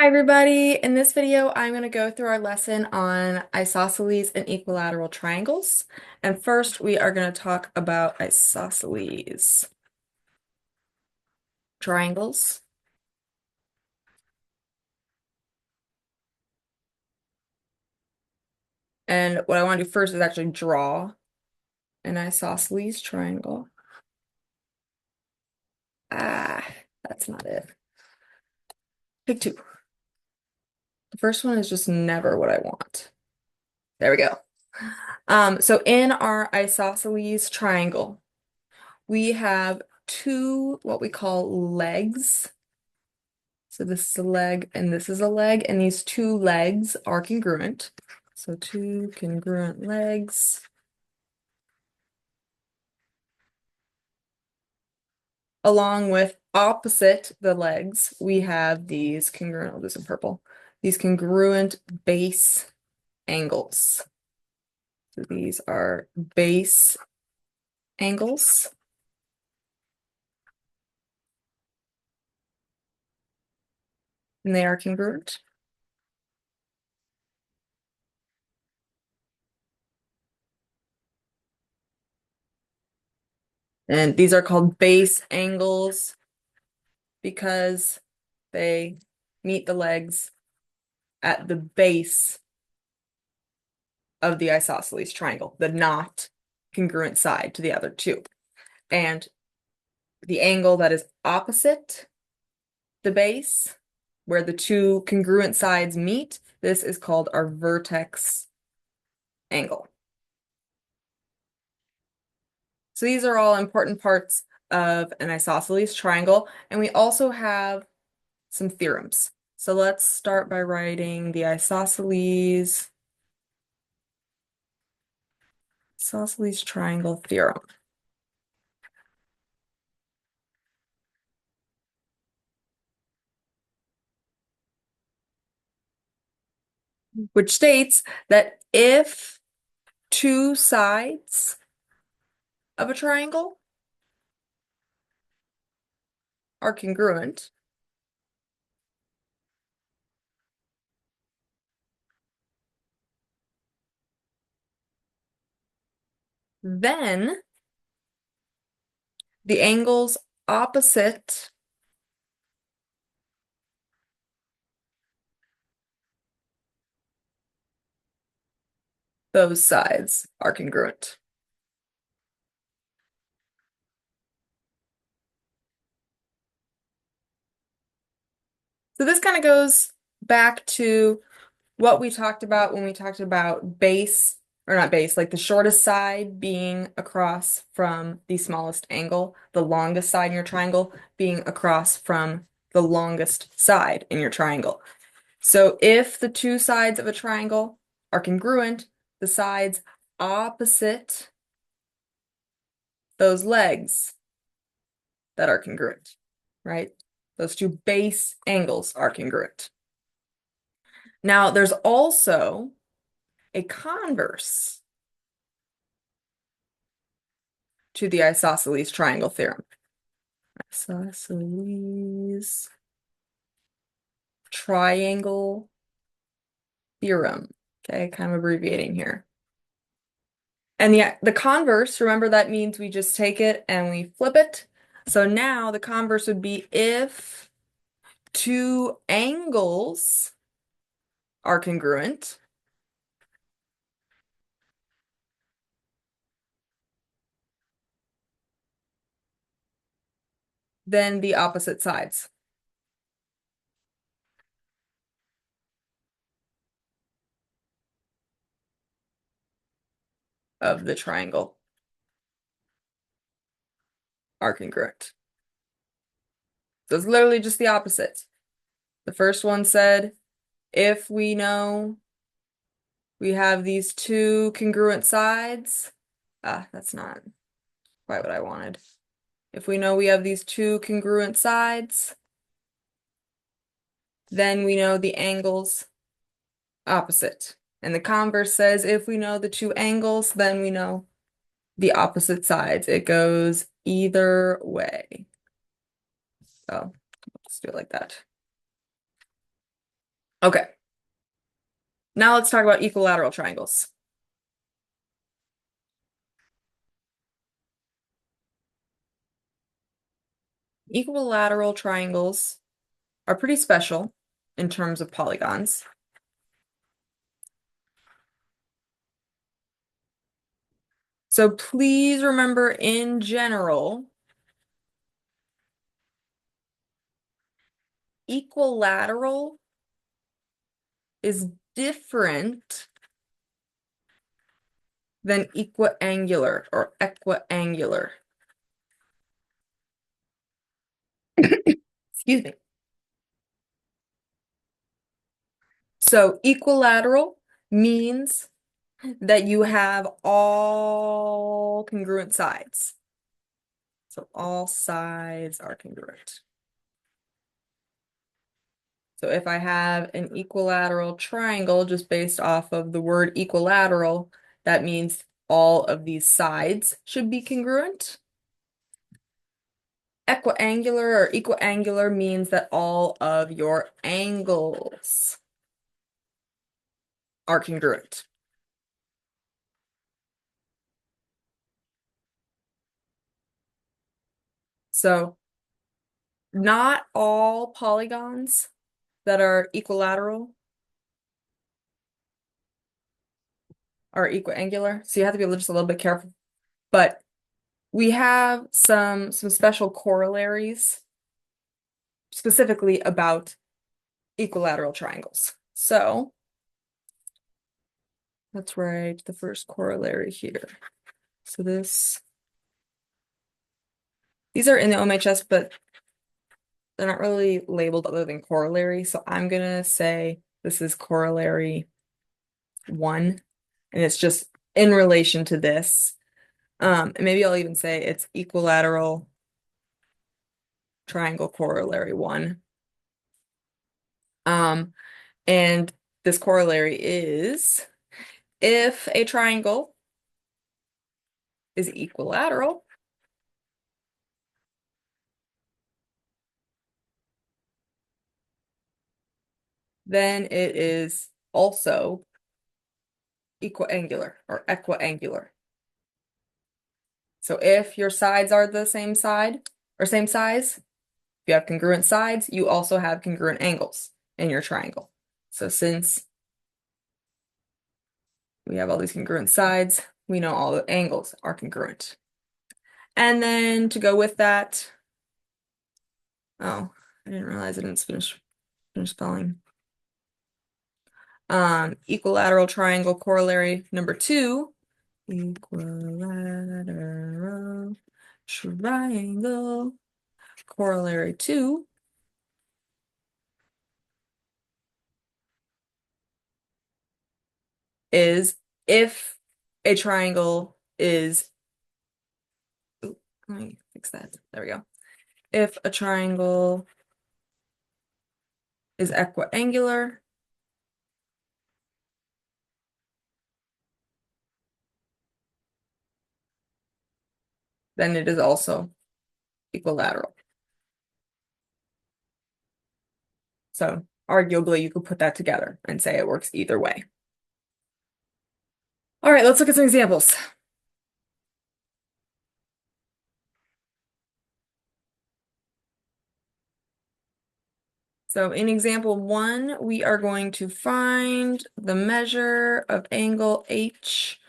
Hi everybody. In this video, I'm going to go through our lesson on isosceles and equilateral triangles. And first, we are going to talk about isosceles triangles. And what I want to do first is actually draw an isosceles triangle. Ah, that's not it. Pick two. The first one is just never what I want. There we go. So in our isosceles triangle, we have two what we call legs. So this is a leg and this is a leg, and these two legs are congruent. So two congruent legs. Along with opposite the legs, we have these congruent, I'll do some purple, these congruent base angles. So these are base angles. And they are congruent. And these are called base angles because they meet the legs at the base of the isosceles triangle, the not congruent side to the other two. And the angle that is opposite the base, where the two congruent sides meet, this is called our vertex angle. So these are all important parts of an isosceles triangle, and we also have some theorems. So let's start by writing the isosceles triangle theorem. Which states that if two sides of a triangle are congruent, then the angles opposite those sides are congruent. So this kind of goes back to what we talked about when we talked about base, or not base, like the shortest side being across from the smallest angle, the longest side in your triangle being across from the longest side in your triangle. So if the two sides of a triangle are congruent, the sides opposite those legs that are congruent, right? Those two base angles are congruent. Now, there's also a converse to the isosceles triangle theorem. Isosceles triangle theorem. Okay, kind of abbreviating here. And the converse, remember that means we just take it and we flip it. So now the converse would be if two angles are congruent, then the opposite sides of the triangle are congruent. So it's literally just the opposite. The first one said, if we know we have these two congruent sides, that's not quite what I wanted. If we know we have these two congruent sides, then we know the angles opposite. And the converse says if we know the two angles, then we know the opposite sides. It goes either way. So let's do it like that. Okay, now let's talk about equilateral triangles. Equilateral triangles are pretty special in terms of polygons. So please remember, in general, equilateral is different than equiangular or equiangular. Excuse me. So equilateral means that you have all congruent sides. So all sides are congruent. So if I have an equilateral triangle just based off of the word equilateral, that means all of these sides should be congruent. Equiangular or equiangular means that all of your angles are congruent. So not all polygons that are equilateral are equiangular. So you have to be just a little bit careful. But we have some special corollaries specifically about equilateral triangles. So let's write the first corollary here. So these are in the OMHS, but they're not really labeled other than corollary. So I'm gonna say this is corollary 1, and it's just in relation to this. And maybe I'll even say it's equilateral triangle corollary 1. And this corollary is if a triangle is equilateral, then it is also equiangular or equiangular. So if your sides are the same side or same size, if you have congruent sides, you also have congruent angles in your triangle. So since we have all these congruent sides, we know all the angles are congruent. And then to go with that, oh, I didn't realize I didn't finish spelling. Equilateral triangle corollary number 2. Equilateral triangle corollary 2 is if a triangle is, ooh, let me fix that. There we go. If a triangle is equiangular, then it is also equilateral. So arguably you could put that together and say it works either way. All right, let's look at some examples. So in example 1, we are going to find the measure of angle HFG.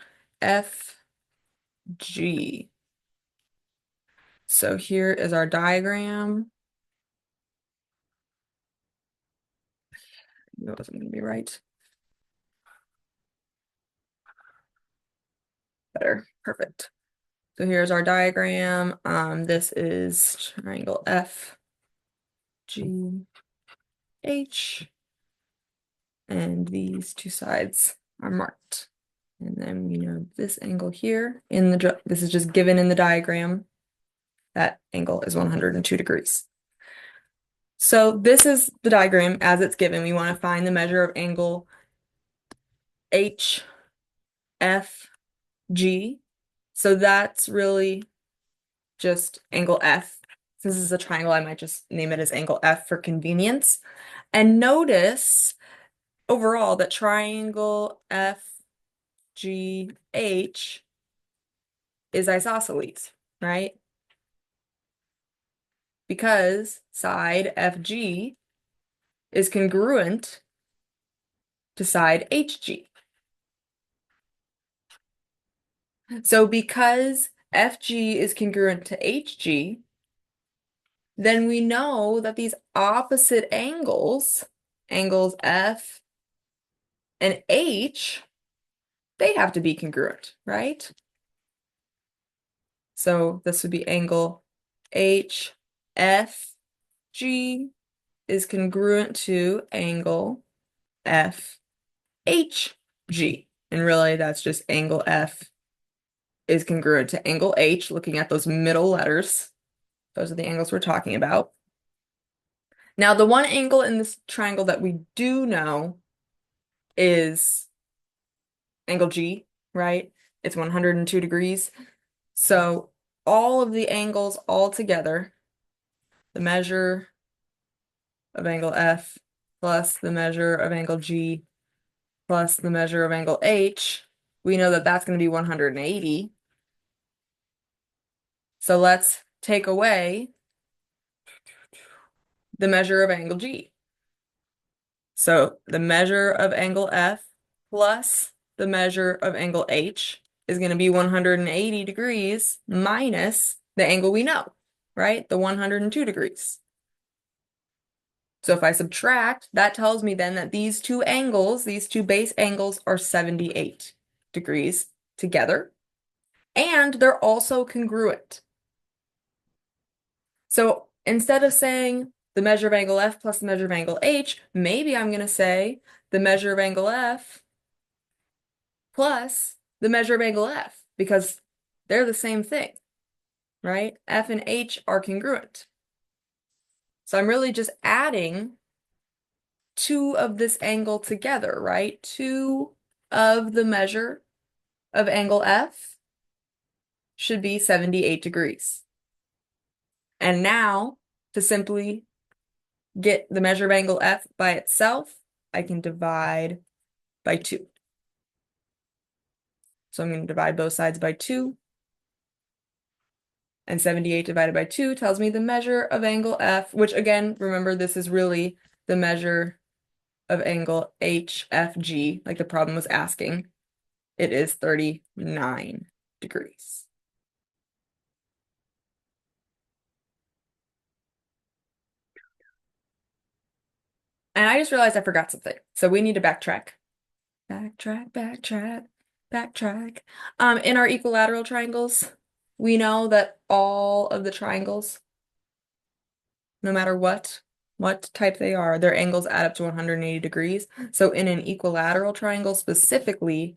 So here is our diagram. That wasn't going to be right. Better, perfect. So here's our diagram. This is triangle FGH, and these two sides are marked. And then we know this angle here this is just given in the diagram. That angle is 102 degrees. So this is the diagram as it's given. We want to find the measure of angle HFG. So that's really just angle F. Since this is a triangle, I might just name it as angle F for convenience. And notice overall that triangle FGH is isosceles, right? Because side FG is congruent to side HG. So because FG is congruent to HG, then we know that these opposite angles, angles F and H, they have to be congruent, right? So this would be angle HFG is congruent to angle FHG. And really, that's just angle F is congruent to angle H, looking at those middle letters. Those are the angles we're talking about. Now, the one angle in this triangle that we do know is angle G, right? It's 102 degrees. So all of the angles all together, the measure of angle F plus the measure of angle G plus the measure of angle H, we know that that's going to be 180. So let's take away the measure of angle G. So the measure of angle F plus the measure of angle H is going to be 180 degrees minus the angle we know, right? The 102 degrees. So if I subtract, that tells me then that these two angles, these two base angles, are 78 degrees together, and they're also congruent. So instead of saying the measure of angle F plus the measure of angle H, maybe I'm going to say the measure of angle F plus the measure of angle F, because they're the same thing, right? F and H are congruent. So I'm really just adding two of this angle together, right? Two of the measure of angle F should be 78 degrees. And now, to simply get the measure of angle F by itself, I can divide by 2. So I'm going to divide both sides by 2. And 78 divided by 2 tells me the measure of angle F, which again, remember, this is really the measure of angle HFG, like the problem was asking. It is 39 degrees. And I just realized I forgot something. So we need to backtrack. Backtrack. In our equilateral triangles, we know that all of the triangles, no matter what type they are, their angles add up to 180 degrees. So in an equilateral triangle specifically,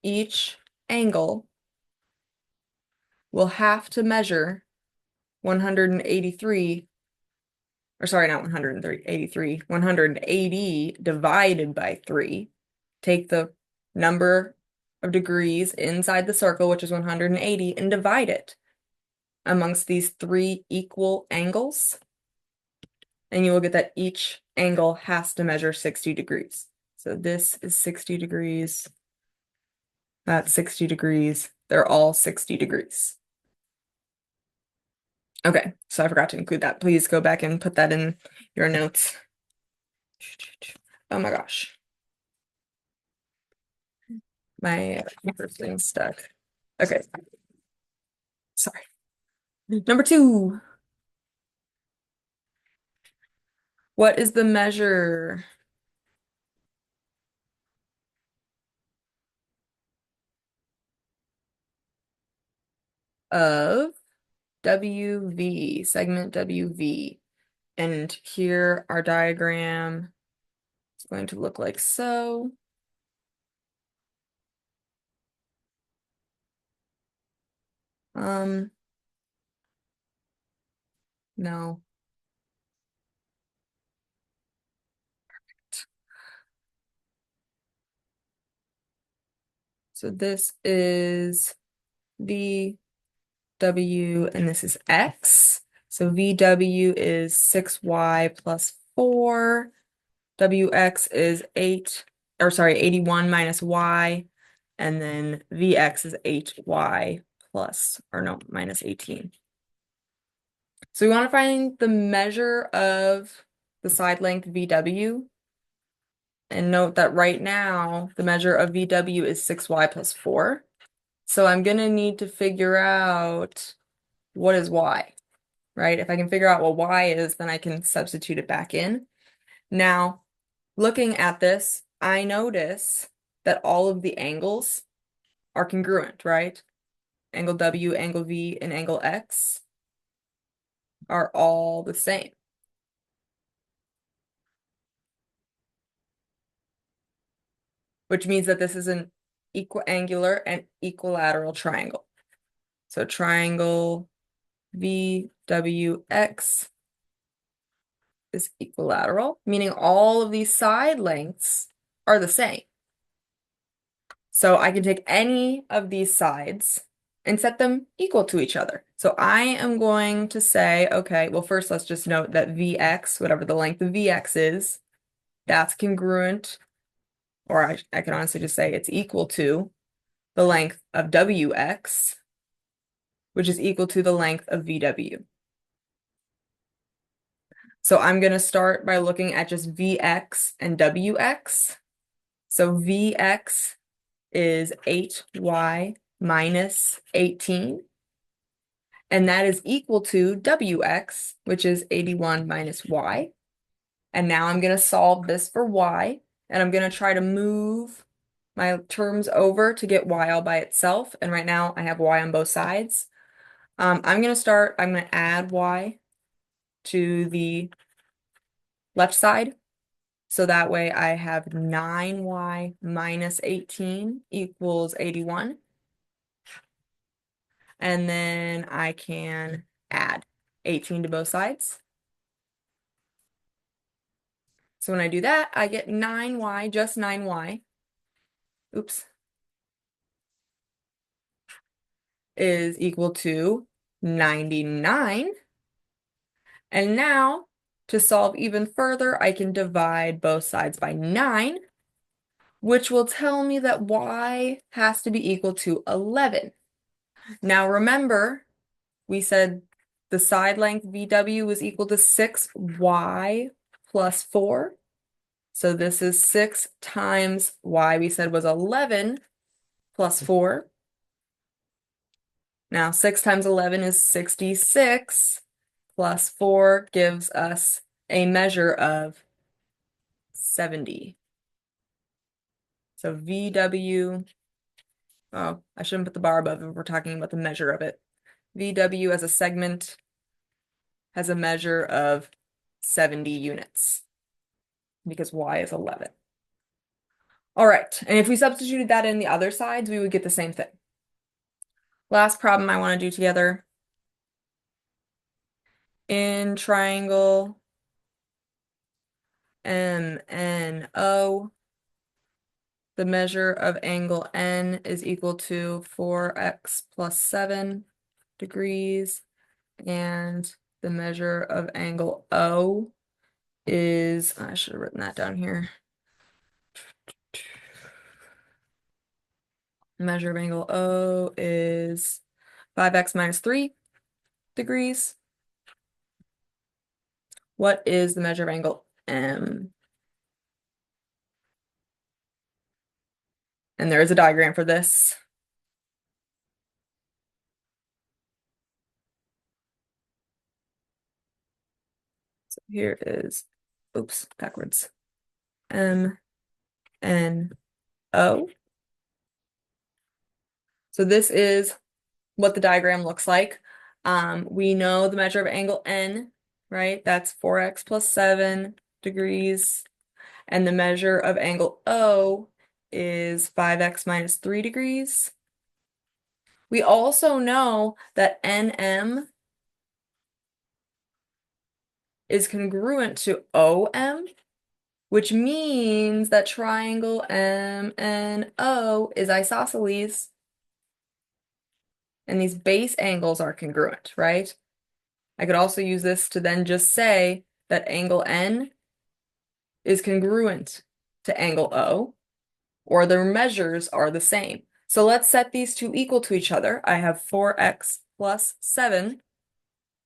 each angle will have to measure 183, or sorry, not 183, 180 divided by 3. Take the number of degrees inside the circle, which is 180, and divide it amongst these 3 equal angles. And you will get that each angle has to measure 60 degrees. So this is 60 degrees. That's 60 degrees. They're all 60 degrees. Okay, so I forgot to include that. Please go back and put that in your notes. Oh my gosh. My paper's getting stuck. Okay. Sorry. Number 2. What is the measure of WV, segment WV? And here our diagram is going to look like so. No. So this is VW and this is X. So VW is 6y plus 4 WX is 81 minus Y, and then VX is 8Y minus 18. So we want to find the measure of the side length VW. And note that right now, the measure of VW is 6Y plus 4. So I'm going to need to figure out what is Y, right? If I can figure out what Y is, then I can substitute it back in. Now, looking at this, I notice that all of the angles are congruent, right? Angle W, angle V, and angle X are all the same. Which means that this is an equiangular and equilateral triangle. So triangle VWX is equilateral, meaning all of these side lengths are the same. So I can take any of these sides and set them equal to each other. So I am going to say, okay, well, first let's just note that VX, whatever the length of VX is, that's congruent, or I can honestly just say it's equal to the length of WX, which is equal to the length of VW. So I'm going to start by looking at just VX and WX. So VX is 8Y minus 18. And that is equal to WX, which is 81 minus Y. And now I'm going to solve this for Y. And I'm going to try to move my terms over to get Y all by itself. And right now I have Y on both sides. I'm going to add Y to the left side. So that way I have 9Y minus 18 equals 81. And then I can add 18 to both sides. So when I do that, I get 9Y, just 9Y. Oops. Is equal to 99. And now, to solve even further, I can divide both sides by 9, which will tell me that Y has to be equal to 11. Now remember, we said the side length VW was equal to 6Y plus 4. So this is 6 times Y we said was 11 plus 4. Now 6 times 11 is 66 plus 4 gives us a measure of 70. So VW, oh, I shouldn't put the bar above if we're talking about the measure of it. VW as a segment has a measure of 70 units because Y is 11. All right, and if we substituted that in the other sides, we would get the same thing. Last problem I want to do together. In triangle MNO, the measure of angle N is equal to 4x plus 7 degrees, and the measure of angle O is, I should have written that down here. The measure of angle O is 5x minus 3 degrees. What is the measure of angle M? And there is a diagram for this. So here is, oops, backwards. M, N, O. So this is what the diagram looks like. We know the measure of angle N, right? That's 4x plus 7 degrees. And the measure of angle O is 5x minus 3 degrees. We also know that NM is congruent to OM, which means that triangle MNO is isosceles. And these base angles are congruent, right? I could also use this to then just say that angle N is congruent to angle O, or their measures are the same. So let's set these two equal to each other. I have 4x plus 7.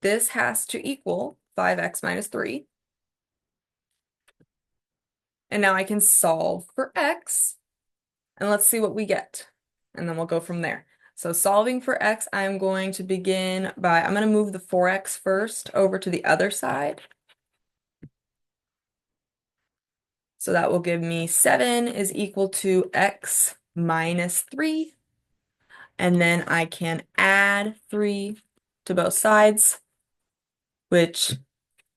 This has to equal 5x minus 3. And now I can solve for x, and let's see what we get. And then we'll go from there. So solving for x, I'm going to begin by, I'm going to move the 4x first over to the other side. So that will give me 7 is equal to x minus 3. And then I can add 3 to both sides, which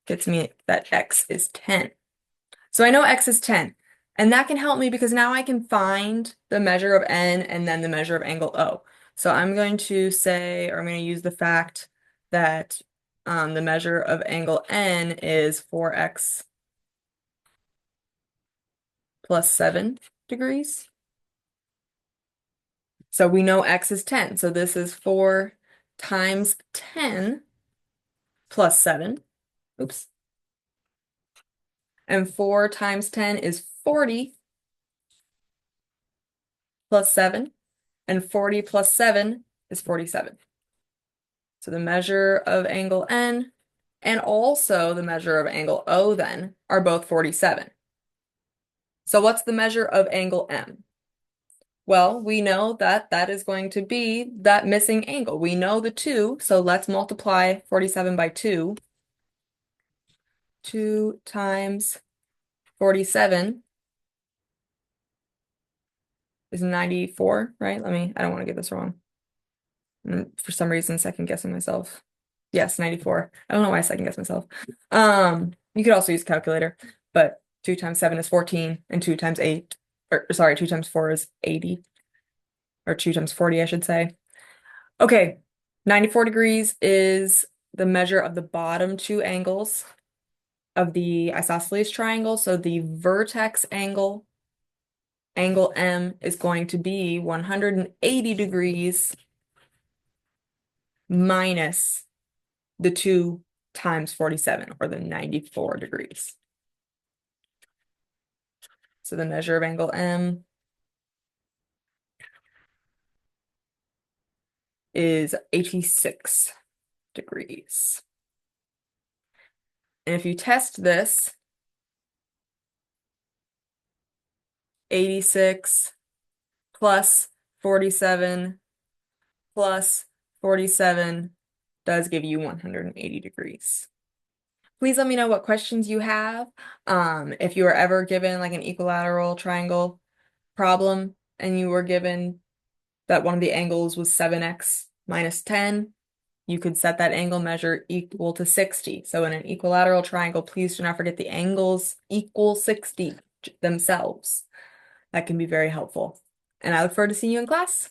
gets me that x is 10. So I know x is 10. And that can help me because now I can find the measure of n and then the measure of angle O. So I'm going to say, or I'm going to use the fact that the measure of angle n is 4x plus 7 degrees. So we know x is 10. So this is 4 times 10 plus 7. Oops. And 4 times 10 is 40 plus 7. And 40 plus 7 is 47. So the measure of angle N and also the measure of angle O then are both 47. So what's the measure of angle M? Well, we know that that is going to be that missing angle. We know the 2, so let's multiply 47 by 2. 2 times 47 is 94, right? I don't want to get this wrong. For some reason, second guessing myself. Yes, 94. I don't know why I second guess myself. You could also use a calculator, but 2 times 7 is 14, and 2 times 8, or sorry, 2 times 4 is 80, or 2 times 40, I should say. Okay, 94 degrees is the measure of the bottom two angles of the isosceles triangle. So the vertex angle, angle M, is going to be 180 degrees minus the 2 times 47, or the 94 degrees. So the measure of angle M is 86 degrees. And if you test this, 86 plus 47 plus 47 does give you 180 degrees. Please let me know what questions you have. If you were ever given like an equilateral triangle problem and you were given that one of the angles was 7x minus 10, you could set that angle measure equal to 60. So in an equilateral triangle, please do not forget the angles equal 60 themselves. That can be very helpful. And I look forward to seeing you in class.